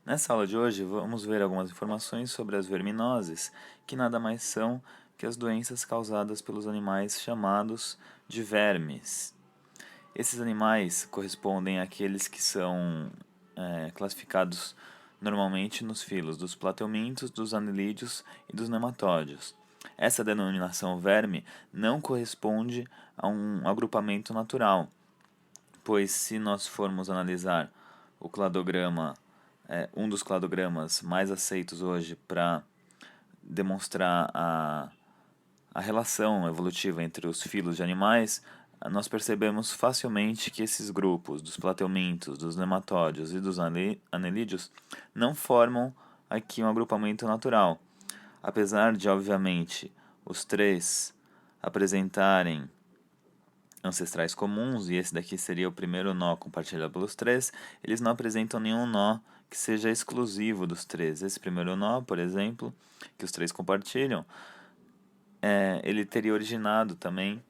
Nessa aula de hoje, vamos ver algumas informações sobre as verminoses, que nada mais são que as doenças causadas pelos animais chamados de vermes. Esses animais correspondem àqueles que são classificados normalmente nos filos dos plateumintos, dos anelídeos e dos nematódios. Essa denominação verme não corresponde a um agrupamento natural, pois se nós formos analisar o cladograma, um dos cladogramas mais aceitos hoje para demonstrar a relação evolutiva entre os filos de animais, nós percebemos facilmente que esses grupos dos plateumintos, dos nematódios e dos anelídeos não formam aqui um agrupamento natural. Apesar de, obviamente, os três apresentarem ancestrais comuns, e esse daqui seria o primeiro nó compartilhado pelos três, eles não apresentam nenhum nó que seja exclusivo dos três. Esse primeiro nó, por exemplo, que os três compartilham, ele teria originado também,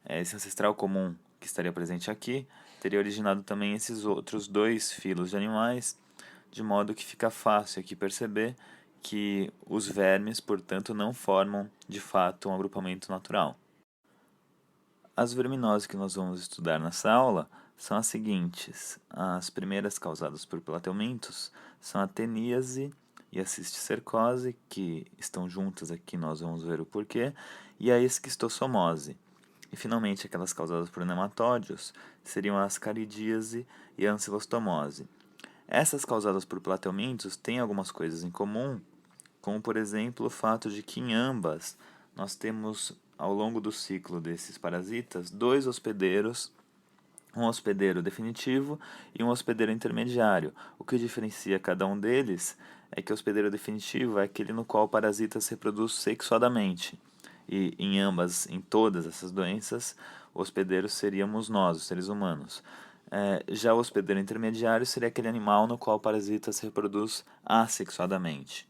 esse ancestral comum que estaria presente aqui, teria originado também esses outros dois filos de animais, de modo que fica fácil aqui perceber que os vermes, portanto, não formam de fato um agrupamento natural. As verminoses que nós vamos estudar nessa aula são as seguintes. As primeiras causadas por plateumintos são a teníase e a cisticercose, que estão juntas aqui, nós vamos ver o porquê, e a esquistossomose. E finalmente aquelas causadas por nematódios seriam a ascaridíase e a ancilostomose. Essas causadas por plateumintos têm algumas coisas em comum, como por exemplo o fato de que em ambas nós temos ao longo do ciclo desses parasitas dois hospedeiros, um hospedeiro definitivo e um hospedeiro intermediário. O que diferencia cada um deles é que o hospedeiro definitivo é aquele no qual o parasita se reproduz sexuadamente. E em todas essas doenças, o hospedeiro seríamos nós, os seres humanos. Já o hospedeiro intermediário seria aquele animal no qual o parasita se reproduz assexuadamente.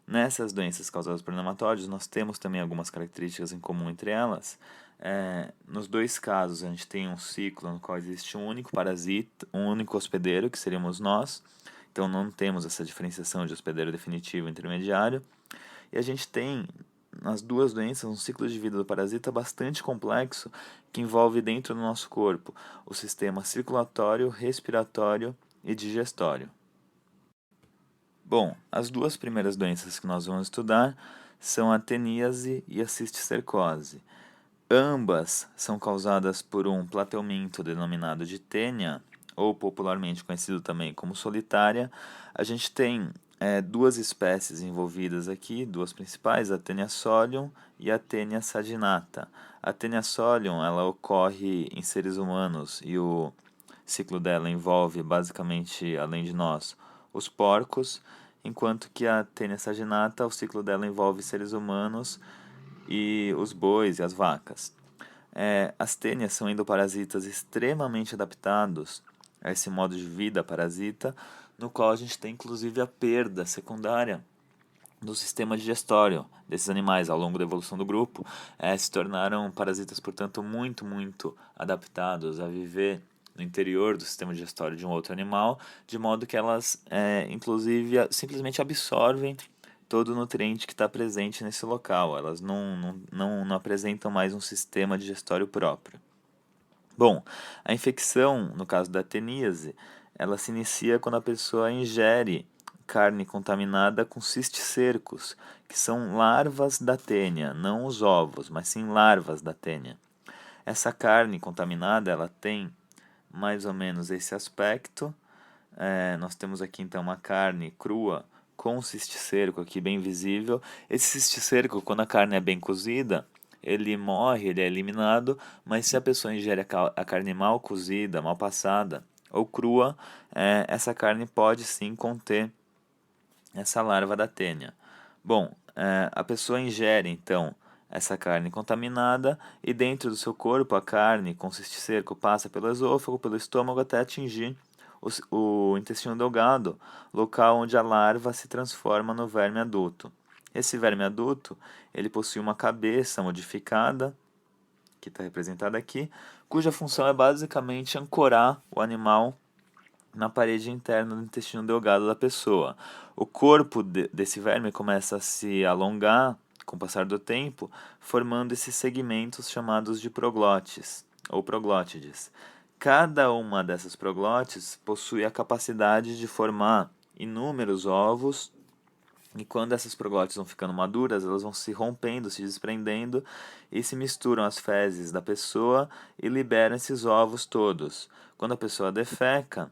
Nessas doenças causadas por nematóides, nós temos também algumas características em comum entre elas. Nos dois casos, a gente tem um ciclo no qual existe um único parasita, um único hospedeiro, que seríamos nós. Então, não temos essa diferenciação de hospedeiro definitivo e intermediário. E a gente tem, nas duas doenças, um ciclo de vida do parasita bastante complexo, que envolve dentro do nosso corpo o sistema circulatório, respiratório e digestório. Bom, as duas primeiras doenças que nós vamos estudar são a teníase e a cisticercose. Ambas são causadas por um plateuminto denominado de tênia, ou popularmente conhecido também como solitária. A gente tem duas espécies envolvidas aqui, duas principais, a Taenia solium e a Taenia saginata. A Taenia solium ela ocorre em seres humanos e o ciclo dela envolve basicamente, além de nós, os porcos, enquanto que a Taenia saginata, o ciclo dela envolve seres humanos e os bois e as vacas. As tênias são endoparasitas extremamente adaptados a esse modo de vida parasita, no qual a gente tem inclusive a perda secundária do sistema digestório desses animais ao longo da evolução do grupo, se tornaram parasitas, portanto, muito adaptados a viver no interior do sistema digestório de um outro animal, de modo que elas, inclusive, simplesmente absorvem todo o nutriente que está presente nesse local. Elas não apresentam mais um sistema digestório próprio. Bom, a infecção, no caso da teníase, ela se inicia quando a pessoa ingere carne contaminada com cisticercos, que são larvas da tênia, não os ovos, mas sim larvas da tênia. Essa carne contaminada, ela tem mais ou menos esse aspecto. Nós temos aqui então uma carne crua com cisticerco aqui bem visível. Esse cisticerco, quando a carne é bem cozida, ele morre, ele é eliminado, mas se a pessoa ingere a carne mal cozida, mal passada ou crua, essa carne pode sim conter essa larva da tênia. Bom, a pessoa ingere então essa carne contaminada e dentro do seu corpo a carne com cisticerco passa pelo esôfago, pelo estômago até atingir o intestino delgado, local onde a larva se transforma no verme adulto. Esse verme adulto ele possui uma cabeça modificada, que está representada aqui, cuja função é basicamente ancorar o animal na parede interna do intestino delgado da pessoa. O corpo desse verme começa a se alongar com o passar do tempo, formando esses segmentos chamados de proglotes ou proglótides. Cada uma dessas proglotes possui a capacidade de formar inúmeros ovos, e quando essas proglotes vão ficando maduras, elas vão se rompendo, se desprendendo e se misturam às fezes da pessoa e liberam esses ovos todos. Quando a pessoa defeca,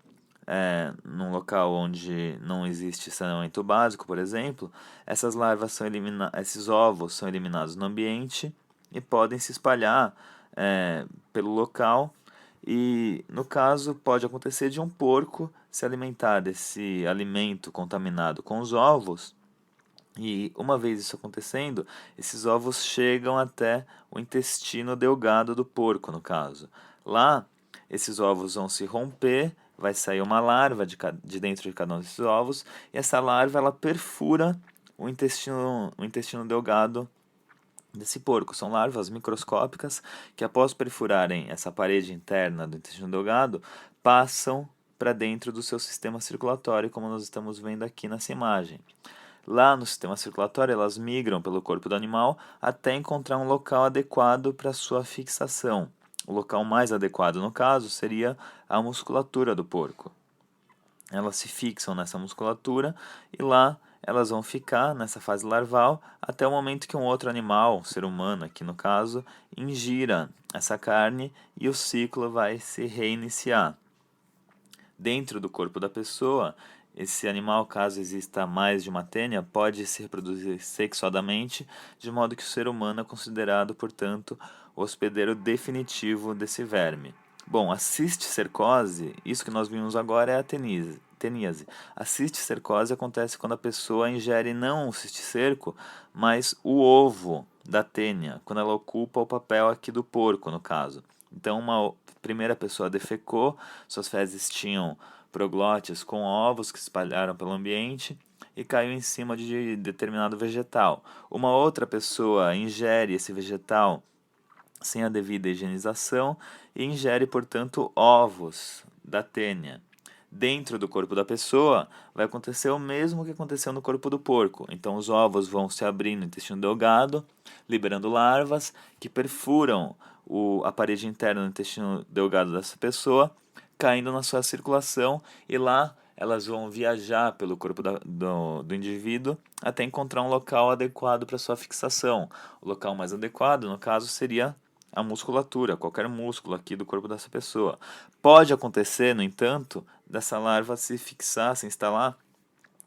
num local onde não existe saneamento básico, por exemplo, essas larvas são esses ovos são eliminados no ambiente e podem se espalhar pelo local. E, no caso, pode acontecer de um porco se alimentar desse alimento contaminado com os ovos. E uma vez isso acontecendo, esses ovos chegam até o intestino delgado do porco, no caso. Lá, esses ovos vão se romper, vai sair uma larva de dentro de cada um desses ovos, e essa larva ela perfura o intestino delgado desse porco. São larvas microscópicas que, após perfurarem essa parede interna do intestino delgado, passam para dentro do seu sistema circulatório, como nós estamos vendo aqui nessa imagem. Lá no sistema circulatório, elas migram pelo corpo do animal até encontrar um local adequado para sua fixação. O local mais adequado, no caso, seria a musculatura do porco. Elas se fixam nessa musculatura e lá elas vão ficar nessa fase larval até o momento que um outro animal, um ser humano aqui no caso, ingira essa carne e o ciclo vai se reiniciar. Dentro do corpo da pessoa, esse animal, caso exista mais de uma tênia, pode se reproduzir sexuadamente, de modo que o ser humano é considerado, portanto, o hospedeiro definitivo desse verme. Bom, a cisticercose, isso que nós vimos agora é a teníase. A cisticercose acontece quando a pessoa ingere não o cisticerco, mas o ovo da tênia, quando ela ocupa o papel aqui do porco, no caso. Então, uma primeira pessoa defecou, suas fezes tinham proglótides com ovos que se espalharam pelo ambiente e caiu em cima de determinado vegetal. Uma outra pessoa ingere esse vegetal sem a devida higienização e ingere, portanto, ovos da tênia. Dentro do corpo da pessoa vai acontecer o mesmo que aconteceu no corpo do porco. Então os ovos vão se abrir no intestino delgado, liberando larvas que perfuram a parede interna do intestino delgado dessa pessoa, caindo na sua circulação, e lá elas vão viajar pelo corpo do indivíduo até encontrar um local adequado para sua fixação. O local mais adequado, no caso, seria a musculatura, qualquer músculo aqui do corpo dessa pessoa. Pode acontecer, no entanto, dessa larva se fixar, se instalar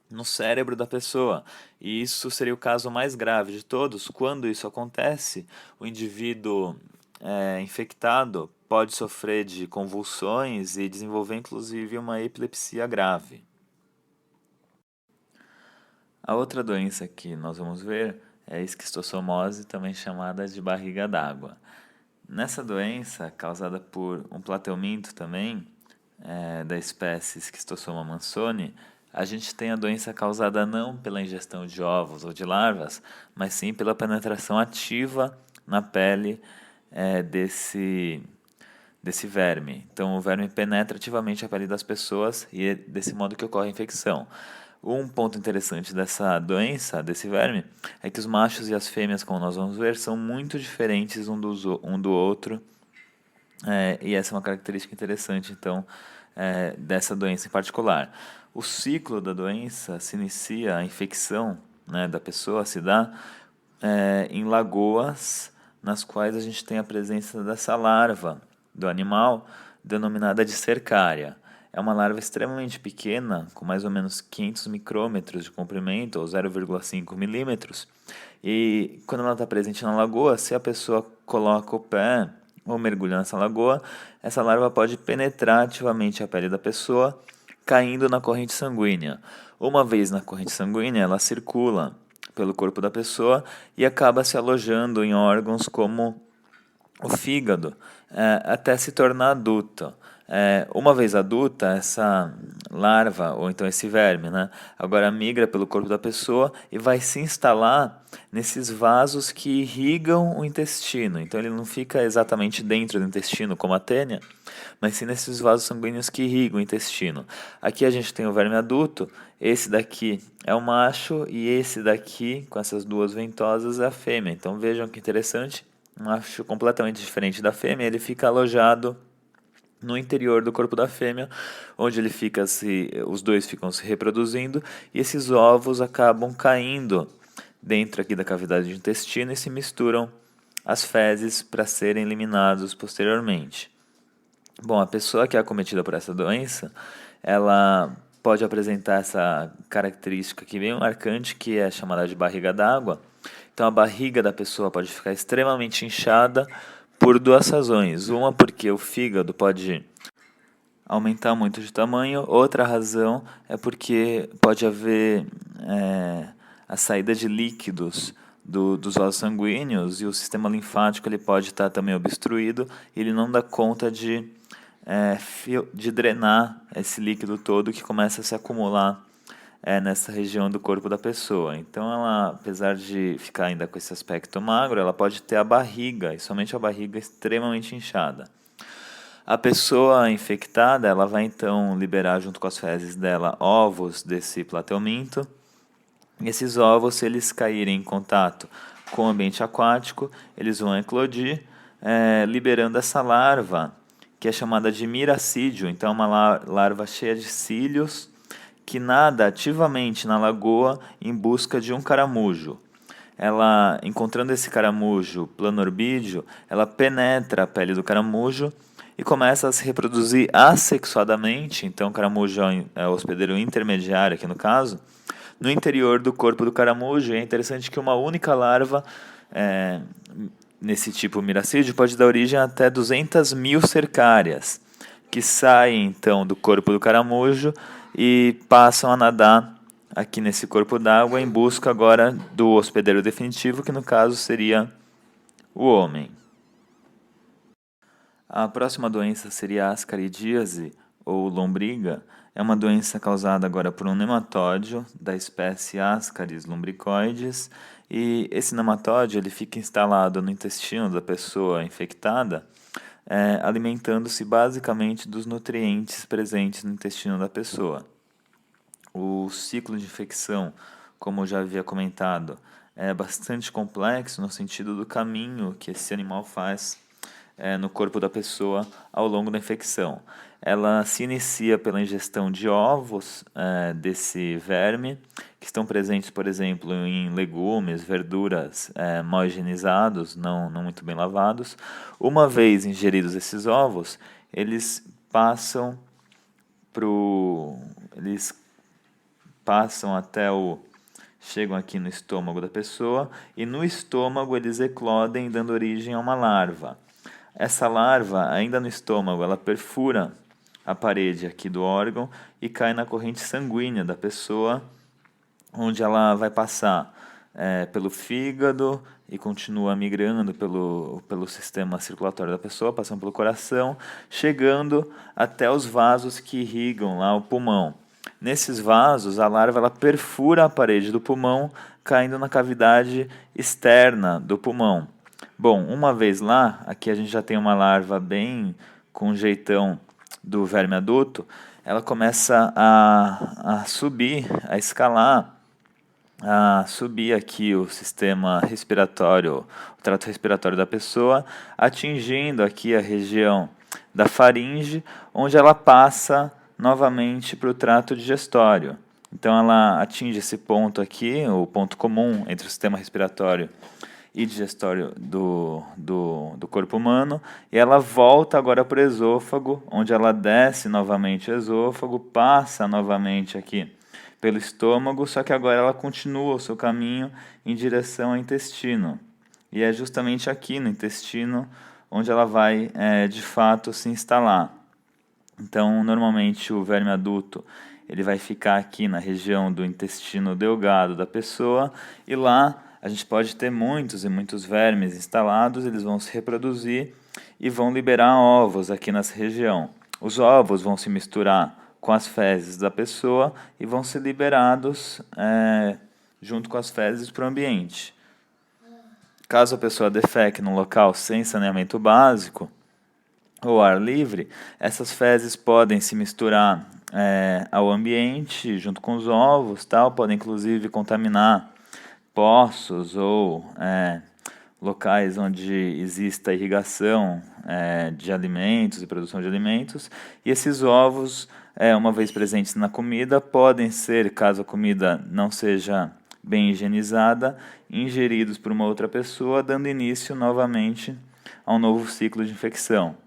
no cérebro da pessoa. E isso seria o caso mais grave de todos. Quando isso acontece, o indivíduo infectado pode sofrer de convulsões e desenvolver inclusive uma epilepsia grave. A outra doença que nós vamos ver é a esquistossomose, também chamada de barriga d'água. Nessa doença, causada por um plateuminto também, da espécie Schistossoma mansoni, a gente tem a doença causada não pela ingestão de ovos ou de larvas, mas sim pela penetração ativa na pele desse verme. Então, o verme penetra ativamente a pele das pessoas e é desse modo que ocorre a infecção. Um ponto interessante dessa doença, desse verme, é que os machos e as fêmeas, como nós vamos ver, são muito diferentes um do outro, e essa é uma característica interessante, então, dessa doença em particular. O ciclo da doença se inicia, a infecção, da pessoa se dá em lagoas nas quais a gente tem a presença dessa larva do animal, denominada de cercária. É uma larva extremamente pequena, com mais ou menos 500 micrômetros de comprimento, ou 0,5 milímetros. E quando ela está presente na lagoa, se a pessoa coloca o pé ou mergulha nessa lagoa, essa larva pode penetrar ativamente a pele da pessoa, caindo na corrente sanguínea. Uma vez na corrente sanguínea, ela circula pelo corpo da pessoa e acaba se alojando em órgãos como o fígado, até se tornar adulta. Uma vez adulta, essa larva, ou então esse verme, né, agora migra pelo corpo da pessoa e vai se instalar nesses vasos que irrigam o intestino. Então ele não fica exatamente dentro do intestino como a tênia, mas sim nesses vasos sanguíneos que irrigam o intestino. Aqui a gente tem o verme adulto, esse daqui é o macho e esse daqui, com essas duas ventosas, é a fêmea. Então vejam que interessante, um macho completamente diferente da fêmea, ele fica alojado no interior do corpo da fêmea, onde os dois ficam se reproduzindo e esses ovos acabam caindo dentro aqui da cavidade do intestino e se misturam às fezes para serem eliminados posteriormente. Bom, a pessoa que é acometida por essa doença, ela pode apresentar essa característica aqui bem marcante, que é chamada de barriga d'água. Então a barriga da pessoa pode ficar extremamente inchada por duas razões. Uma, porque o fígado pode aumentar muito de tamanho. Outra razão é porque pode haver a saída de líquidos dos vasos sanguíneos e o sistema linfático ele pode estar também obstruído e ele não dá conta de drenar esse líquido todo que começa a se acumular nessa região do corpo da pessoa. Então, ela, apesar de ficar ainda com esse aspecto magro, ela pode ter a barriga, e somente a barriga extremamente inchada. A pessoa infectada, ela vai então liberar junto com as fezes dela ovos desse plateuminto. Esses ovos, se eles caírem em contato com o ambiente aquático, eles vão eclodir, liberando essa larva, que é chamada de miracídio. Então, é uma larva cheia de cílios, que nada ativamente na lagoa em busca de um caramujo. Ela, encontrando esse caramujo planorbídeo, ela penetra a pele do caramujo e começa a se reproduzir assexuadamente. Então, o caramujo é o hospedeiro intermediário, aqui no caso, no interior do corpo do caramujo. E é interessante que uma única larva, nesse tipo miracídio, pode dar origem a até 200 mil cercárias, que saem então do corpo do caramujo e passam a nadar aqui nesse corpo d'água em busca agora do hospedeiro definitivo, que no caso seria o homem. A próxima doença seria a ascaridíase, ou lombriga. É uma doença causada agora por um nematóide da espécie Ascaris lumbricoides, e esse nematóide ele fica instalado no intestino da pessoa infectada, alimentando-se basicamente dos nutrientes presentes no intestino da pessoa. O ciclo de infecção, como eu já havia comentado, é bastante complexo no sentido do caminho que esse animal faz no corpo da pessoa ao longo da infecção. Ela se inicia pela ingestão de ovos desse verme, que estão presentes, por exemplo, em legumes, verduras mal higienizados, não muito bem lavados. Uma vez ingeridos esses ovos, eles passam chegam aqui no estômago da pessoa e no estômago eles eclodem, dando origem a uma larva. Essa larva, ainda no estômago, ela perfura a parede aqui do órgão e cai na corrente sanguínea da pessoa, onde ela vai passar pelo fígado e continua migrando pelo sistema circulatório da pessoa, passando pelo coração, chegando até os vasos que irrigam lá o pulmão. Nesses vasos, a larva ela perfura a parede do pulmão, caindo na cavidade externa do pulmão. Bom, uma vez lá, aqui a gente já tem uma larva bem com jeitão do verme adulto, ela começa a subir, a escalar, a subir aqui o sistema respiratório, o trato respiratório da pessoa, atingindo aqui a região da faringe, onde ela passa novamente para o trato digestório. Então ela atinge esse ponto aqui, o ponto comum entre o sistema respiratório e digestório do corpo humano, e ela volta agora para o esôfago, onde ela desce novamente o esôfago, passa novamente aqui pelo estômago, só que agora ela continua o seu caminho em direção ao intestino. E é justamente aqui no intestino onde ela vai, de fato, se instalar. Então, normalmente, o verme adulto ele vai ficar aqui na região do intestino delgado da pessoa, e lá a gente pode ter muitos e muitos vermes instalados, eles vão se reproduzir e vão liberar ovos aqui nessa região. Os ovos vão se misturar com as fezes da pessoa e vão ser liberados junto com as fezes para o ambiente. Caso a pessoa defeque num local sem saneamento básico ou ar livre, essas fezes podem se misturar ao ambiente junto com os ovos, tal, podem inclusive contaminar poços ou locais onde exista irrigação de alimentos e produção de alimentos, e esses ovos, uma vez presentes na comida, podem ser, caso a comida não seja bem higienizada, ingeridos por uma outra pessoa, dando início novamente a um novo ciclo de infecção.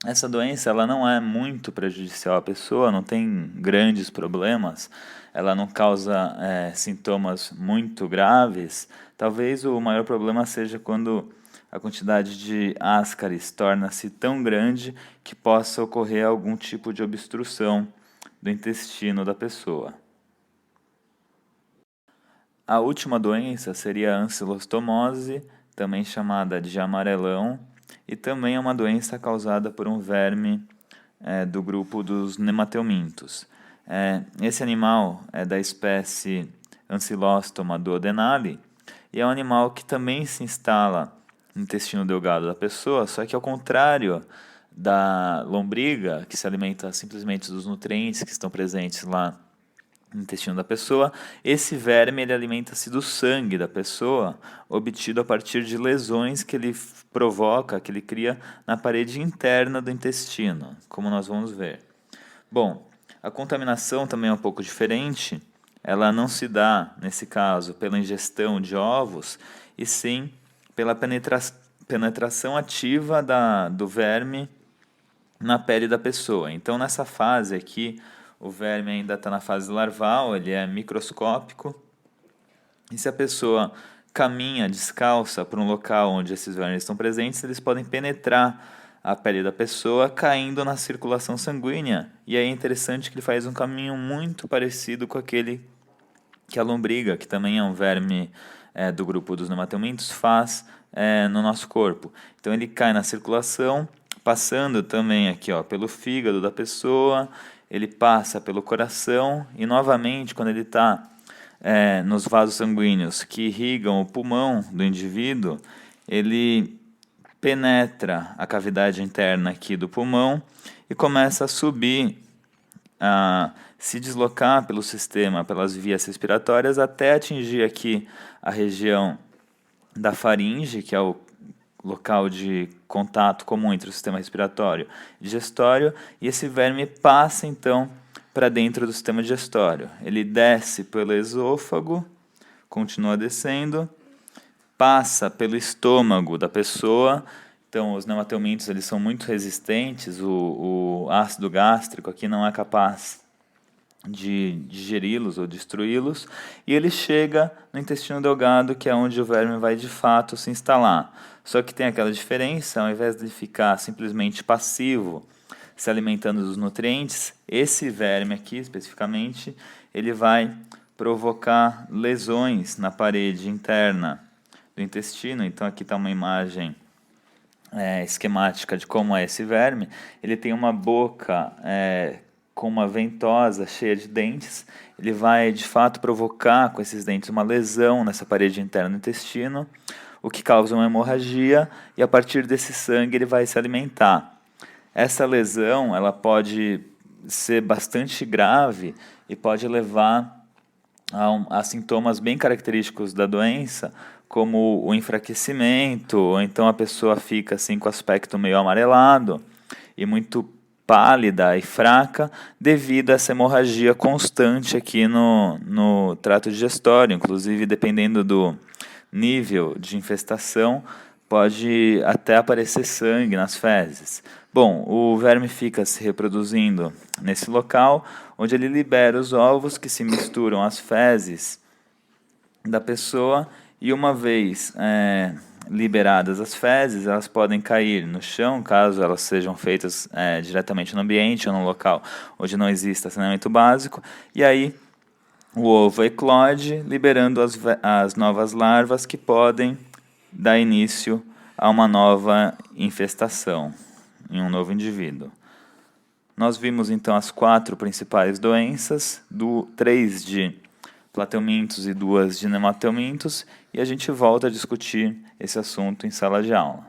Essa doença ela não é muito prejudicial à pessoa, não tem grandes problemas, ela não causa sintomas muito graves. Talvez o maior problema seja quando a quantidade de ascaris torna-se tão grande que possa ocorrer algum tipo de obstrução do intestino da pessoa. A última doença seria a ancilostomose, também chamada de amarelão, e também é uma doença causada por um verme do grupo dos nemateumintos. Esse animal é da espécie Ancylostoma duodenale e é um animal que também se instala no intestino delgado da pessoa, só que ao contrário da lombriga, que se alimenta simplesmente dos nutrientes que estão presentes lá no intestino da pessoa, esse verme ele alimenta-se do sangue da pessoa, obtido a partir de lesões que ele provoca, que ele cria na parede interna do intestino, como nós vamos ver. Bom, a contaminação também é um pouco diferente. Ela não se dá, nesse caso, pela ingestão de ovos, e sim pela penetração ativa do verme na pele da pessoa. Então, nessa fase aqui, o verme ainda está na fase larval, ele é microscópico. E se a pessoa caminha descalça para um local onde esses vermes estão presentes, eles podem penetrar a pele da pessoa, caindo na circulação sanguínea. E aí é interessante que ele faz um caminho muito parecido com aquele que a lombriga, que também é um verme do grupo dos nemateumintos, faz no nosso corpo. Então ele cai na circulação, passando também aqui pelo fígado da pessoa, ele passa pelo coração e novamente quando ele está nos vasos sanguíneos que irrigam o pulmão do indivíduo, ele penetra a cavidade interna aqui do pulmão e começa a subir, a se deslocar pelo sistema, pelas vias respiratórias, até atingir aqui a região da faringe, que é o local de contato comum entre o sistema respiratório e digestório, e esse verme passa então para dentro do sistema digestório. Ele desce pelo esôfago, continua descendo, passa pelo estômago da pessoa. Então, os nemateumintos eles são muito resistentes, o ácido gástrico aqui não é capaz de digeri-los ou destruí-los, e ele chega no intestino delgado, que é onde o verme vai de fato se instalar. Só que tem aquela diferença, ao invés de ficar simplesmente passivo, se alimentando dos nutrientes, esse verme aqui especificamente, ele vai provocar lesões na parede interna do intestino. Então aqui está uma imagem esquemática de como é esse verme. Ele tem uma boca com uma ventosa cheia de dentes. Ele vai de fato provocar com esses dentes uma lesão nessa parede interna do intestino, o que causa uma hemorragia, e a partir desse sangue ele vai se alimentar. Essa lesão ela pode ser bastante grave e pode levar a sintomas bem característicos da doença, como o enfraquecimento, ou então a pessoa fica assim com aspecto meio amarelado e muito pálida e fraca devido a essa hemorragia constante aqui no trato digestório. Inclusive, dependendo do nível de infestação, pode até aparecer sangue nas fezes. Bom, o verme fica se reproduzindo nesse local, onde ele libera os ovos que se misturam às fezes da pessoa, e uma vez liberadas as fezes, elas podem cair no chão, caso elas sejam feitas diretamente no ambiente ou num local onde não exista saneamento básico, e aí o ovo eclode, liberando as novas larvas que podem dar início a uma nova infestação em um novo indivíduo. Nós vimos então as 4 principais doenças, 3 de plateumintos e 2 de nematelmintos, e a gente volta a discutir esse assunto em sala de aula.